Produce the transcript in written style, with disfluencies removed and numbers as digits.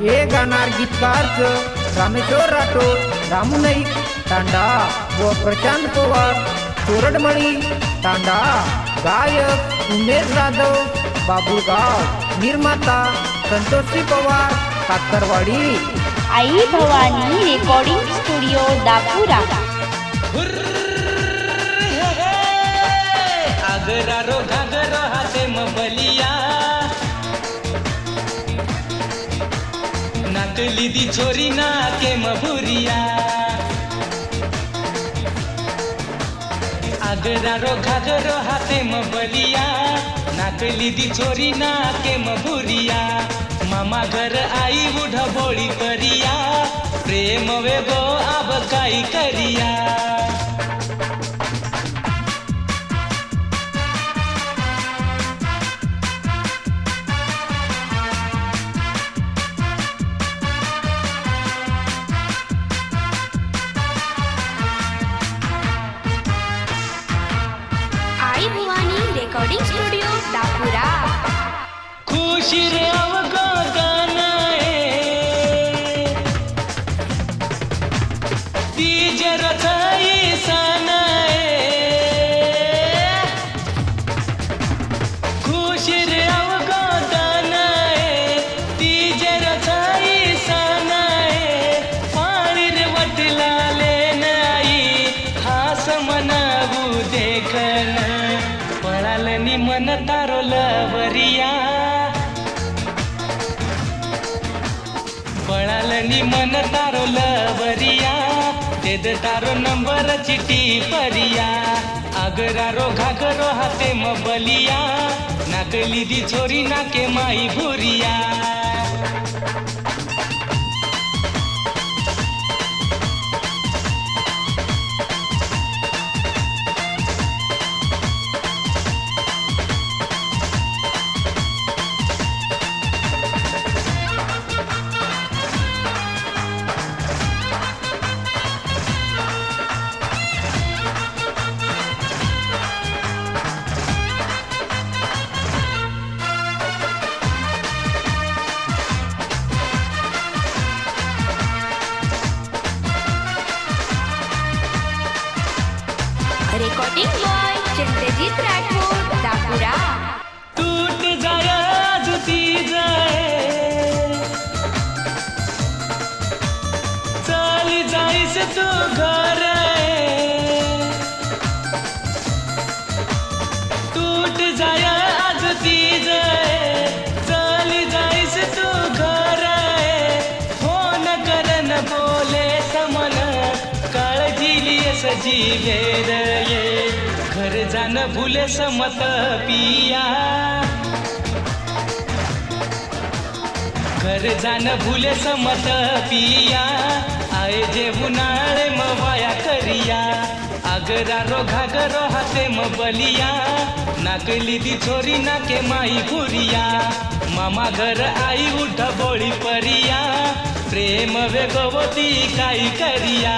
हे गाणार गीतकार रामेश्वर राठोड, रामू नाईक तांडा व प्रशांत पवार चोरडमळी तांडा। गायक उमेश जाधव बाबुळगाव। निर्माता संतोषी पवार कातरवाडी। आई भवानी रेकॉर्डिंग स्टुडिओ दापुरा। आगरारो घागरो हाते मबलिया नाकली दी छोरी ना के मभुरिया। आगरारो घागरो हाते मबलिया नाकली दी छोरी ना के मभुरिया। मामा घर आई बुढ़ा बोली करिया प्रेम वे गो अब काई करिया। आई भवानी रेकॉर्डिंग स्टुडिओ दापुरा। खुशी रे अवगो गानाए तीजे रथाई सनाए। खुशी रे अवगो गानाए तीजे रथाई सनाए। पानी रे वटला लेन आई हास मनावू देखन पळाल नि मन तारो लवरिया। पळाल नि मन तारो लवरिया तेद तारो नंबर चिठी परिया। आगरारो घागरो हाते मबलिया नाकली दी छोरी नाके माई भुरिया। Recording by Chandrajit Rathod Dapura. टूट जाए जुती जाए चली जाइस तू घर। टूट जाए जुती जाए चली जाइस तू घर। फोन करन बोले समन काळजी सजी भेद ये घर जान भूले समत पिया। घर जान भूले समत पिया आए जे उन्हाळे मवाया करिया। आगरारो घागरो हाते मबलिया नाकली दी छोरी नाके माई भुरिया। मामा घर आई उठ बोली परिया प्रेम वे गवती काई करिया।